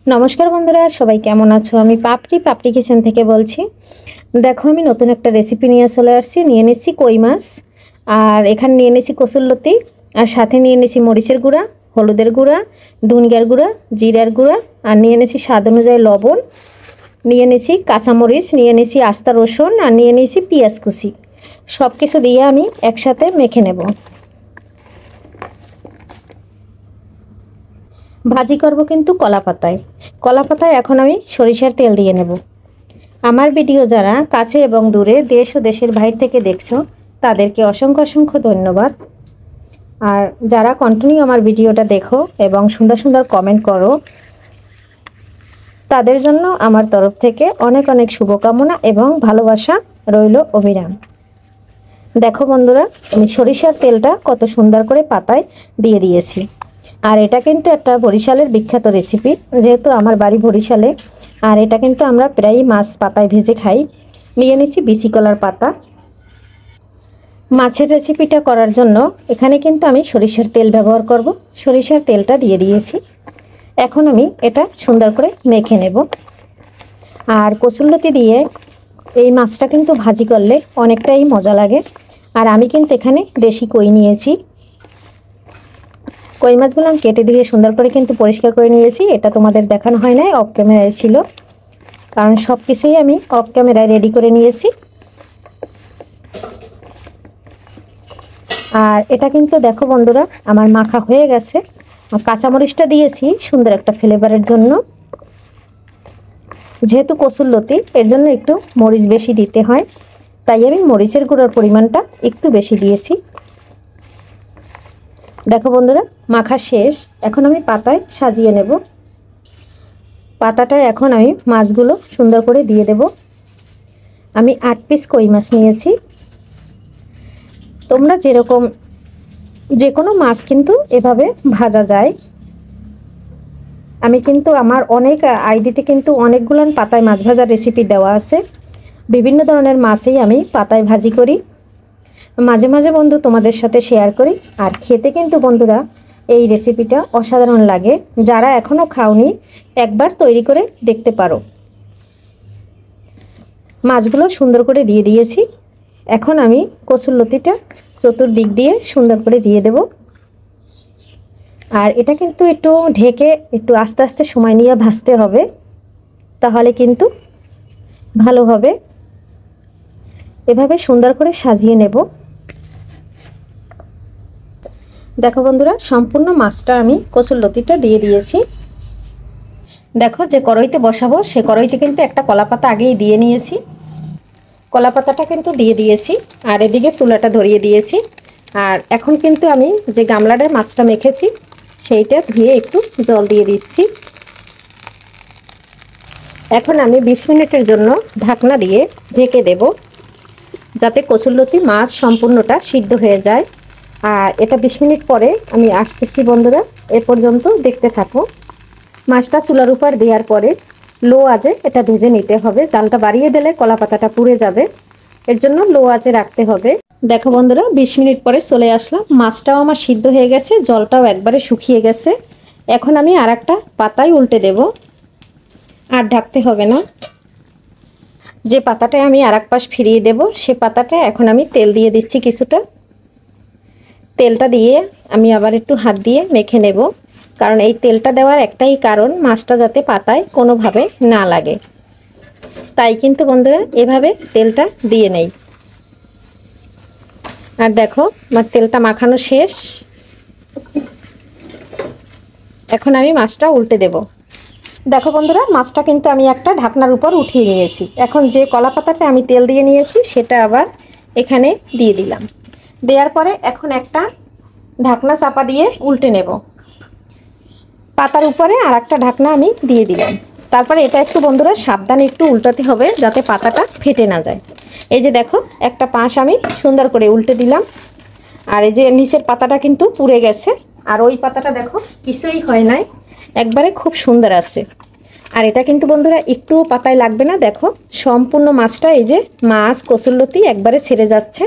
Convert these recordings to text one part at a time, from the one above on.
नमस्कार बंधुरा सबाई केमन आछो। आमी पापड़ी किचेन थेके बोलছি। देखो आमी नतून एक रेसिपि निये चले आसছি। निये निয়েছি কই মাছ আর এখানে নিয়ে নিয়েছি কসুরলতি আর সাথে নিয়ে নিয়েছি মরিচের গুঁড়া, হলুদের গুঁড়া, ধনিয়ার গুঁড়া, জিরার গুঁড়া আর নিয়ে নিয়েছি স্বাদ অনুযায়ী লবণ, নিয়ে নিয়েছি কাঁচামরিচ, নিয়ে নিয়েছি আস্তা রসুন আর নিয়ে নিয়েছি পেঁয়াজ কুচি। সব কিছু দিয়ে আমি একসাথে মেখে নেব। भाजी करब किन्तु कला पाताय एखन आमी सरिषार तेल दिए नेब। आमार भिडियो जारा काछे एबं दूरे देश और देशेर बाहिर थेके देखछो तादेरके असंख्य असंख्य धन्यवाद। और जारा कन्टिन्यू आमार भिडियोटा देखो एबं सुंदर सुंदर कमेंट करो तादेर जन्य आमार तरफ थेके अनेक अनेक शुभकामना एबं भालोबासा रइलो अविराम। देखो बंधुरा आमी सरिषार तेलटा कत सुंदर करे पाताय दिए दिएछि। और এটা কিন্তু একটা বরিশালের বিখ্যাত রেসিপি, যেহেতু আমার বাড়ি বরিশালে। আর এটা কিন্তু আমরা প্রায় মাছ পাতায় ভেজে খাই। নিয়ে নিয়েছি বিচি কলার পাতা। মাছের রেসিপিটা করার জন্য এখানে কিন্তু আমি সরিষার তেল ব্যবহার করব। সরিষার তেলটা দিয়ে দিয়েছি। এখন আমি এটা সুন্দর করে মেখে নেব। আর কসুরলতি দিয়ে এই মাছটা কিন্তু ভাজি করলে অনেকটাই মজা লাগে। আর আমি কিন্তু এখানে দেশি কই নিয়েছি। কই মাছগুলো আমি কেটে দিয়ে সুন্দর করে কিন্তু পরিষ্কার করে নিয়েছি। এটা তোমাদের দেখানো হয় না, অফ ক্যামেরায় ছিল, কারণ সব কিছুই আমি অফ ক্যামেরায় রেডি করে নিয়েছি। আর এটা কিন্তু দেখো বন্ধুরা আমার মাখা হয়ে গেছে। কাঁচামরিচটা দিয়েছি সুন্দর একটা ফ্লেভারের জন্য। যেহেতু কসুরলতি এর জন্য একটু মরিচ বেশি দিতে হয়, তাই আমি মরিচের গুঁড়োর পরিমাণটা একটু বেশি দিয়েছি। देखो बंधुरा माखा शेष। এখন আমি পাতায় সাজিয়ে নেব। পাতাটায় এখন আমি মাছগুলো সুন্দর করে দিয়ে দেব। আমি 8 পিস কই মাছ নিয়েছি। তোমরা যেরকম যে কোনো মাছ কিন্তু এভাবে ভাজা যায়। আমি কিন্তু আমার অনেক আইডিতে কিন্তু অনেকগুলো পাতায় মাছ ভাজার রেসিপি দেওয়া আছে। বিভিন্ন ধরনের মাছই আমি পাতায় ভাজি করি। মাঝে মাঝে বন্ধু তোমাদের সাথে শেয়ার করি। আর খেতে কিন্তু বন্ধুরা এই রেসিপিটা অসাধারণ লাগে। যারা এখনো খাওনি একবার তৈরি করে দেখতে পারো। মাছগুলো সুন্দর করে দিয়ে দিয়েছি। এখন আমি কসুরলতিটা চতুর্দিক দিয়ে সুন্দর করে দিয়ে দেব। আর এটা কিন্তু একটু ঢেকে একটু আস্তে আস্তে সময় নিয়ে ভাজতে হবে, তাহলে কিন্তু ভালো হবে। এভাবে সুন্দর করে সাজিয়ে নেব। দেখো বন্ধুরা সম্পূর্ণ মাছটা আমি কসুরলতিটা দিয়ে দিয়েছি। দেখো যে কড়াইতে বসাবো সে কড়াইতে কিন্তু একটা কলাপাতা আগেই দিয়ে নিয়েছি। কলাপাতাটা কিন্তু দিয়ে দিয়েছি আর এদিকে চুলাটা ধরিয়ে দিয়েছি। আর এখন কিন্তু আমি যে গামলাটায় মাছটা মেখেছি সেইটা ধুয়ে একটু জল দিয়ে দিচ্ছি। এখন আমি 20 মিনিটের জন্য ঢাকনা দিয়ে ঢেকে দেব, যাতে কসুরলতি মাছ সম্পূর্ণটা সিদ্ধ হয়ে যায়। আর এটা 20 মিনিট পরে আমি আসতেছি বন্ধুরা, এ পর্যন্ত দেখতে থাকো। মাছটা চুলার উপর দেওয়ার পরে লো আঁচে এটা ভেজে নিতে হবে। জালটা বাড়িয়ে দিলে কলা পাতাটা পুড়ে যাবে, এর জন্য লো আঁচে রাখতে হবে। দেখো বন্ধুরা 20 মিনিট পরে চলে আসলাম। মাছটাও আমার সিদ্ধ হয়ে গেছে, জলটাও একবারে শুকিয়ে গেছে। এখন আমি আর একটা পাতায় উল্টে দেব, আর ঢাকতে হবে না। যে পাতাটায় আমি আর এক পাশ ফিরিয়ে দেব সে পাতাটায় এখন আমি তেল দিয়ে দিচ্ছি কিছুটা। তেলটা দিয়ে আমি আবার একটু হাত দিয়ে মেখে নেব, কারণ এই তেলটা দেওয়ার একটাই কারণ মাছটা যাতে পাতায় কোনোভাবে না লাগে। তাই কিন্তু বন্ধুরা এভাবে তেলটা দিয়ে নেই। আর দেখো আমার তেলটা মাখানো শেষ। এখন আমি মাছটা উল্টে দেব। দেখো বন্ধুরা মাছটা কিন্তু আমি একটা ঢাকনার উপর উঠিয়ে নিয়েছি। এখন যে কলা পাতাটা আমি তেল দিয়ে নিয়েছি সেটা আবার এখানে দিয়ে দিলাম। দেওয়ার পরে এখন একটা ঢাকনা চাপা দিয়ে উল্টে নেব। পাতার উপরে আর একটা ঢাকনা আমি দিয়ে দিলাম। তারপরে এটা একটু বন্ধুরা সাবধানে একটু উল্টাতে হবে যাতে পাতাটা ফেটে না যায়। এই যে দেখো একটা পাশ আমি সুন্দর করে উল্টে দিলাম। আর এই যে নিচের পাতাটা কিন্তু পুড়ে গেছে, আর ওই পাতাটা দেখো কিছুই হয় নাই, একবারে খুব সুন্দর আছে। আর এটা কিন্তু বন্ধুরা একটু পাতায় লাগবে না। দেখো সম্পূর্ণ মাছটা এই যে মাছ কসুরলতি একবারে ছেড়ে যাচ্ছে।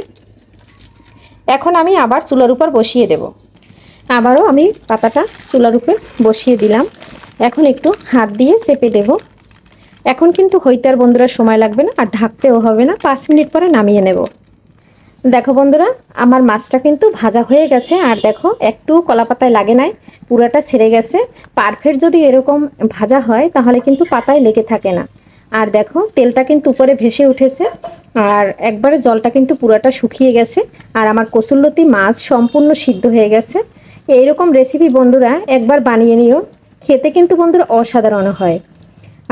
এখন আমি আবার চুলার উপর বসিয়ে দেব। আবারও আমি পাতাটা চুলার উপরে বসিয়ে দিলাম। এখন একটু হাত দিয়ে চেপে দেব। এখন কিন্তু হইতে আর বন্ধুরা সময় লাগবে না, আর ঢাকতেও হবে না, 5 মিনিট পরে নামিয়ে নেব। দেখো বন্ধুরা, আমার মাছটা কিন্তু ভাজা হয়ে গেছে, আর দেখো একটু কলা পাতায় লাগে নাই, পুরাটা ছেড়ে গেছে। পারফেক্ট যদি এরকম ভাজা হয় তাহলে কিন্তু পাতায় লেগে থাকে না। আর দেখো তেলটা কিন্তু উপরে ভেসে উঠেছে, আর একবারে জলটা কিন্তু পুরাটা শুকিয়ে গেছে, আর আমার কচুরলতি মাছ সম্পূর্ণ সিদ্ধ হয়ে গেছে। এইরকম রেসিপি বন্ধুরা একবার বানিয়ে নিও, খেতে কিন্তু বন্ধুরা অসাধারণ হয়।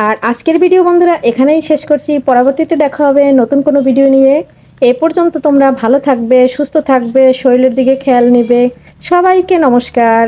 আর আজকের ভিডিও বন্ধুরা এখানেই শেষ করছি, পরবর্তীতে দেখা হবে নতুন কোনো ভিডিও নিয়ে। এ পর্যন্ত তোমরা ভালো থাকবে, সুস্থ থাকবে, শরীরের দিকে খেয়াল নেবে। সবাইকে নমস্কার।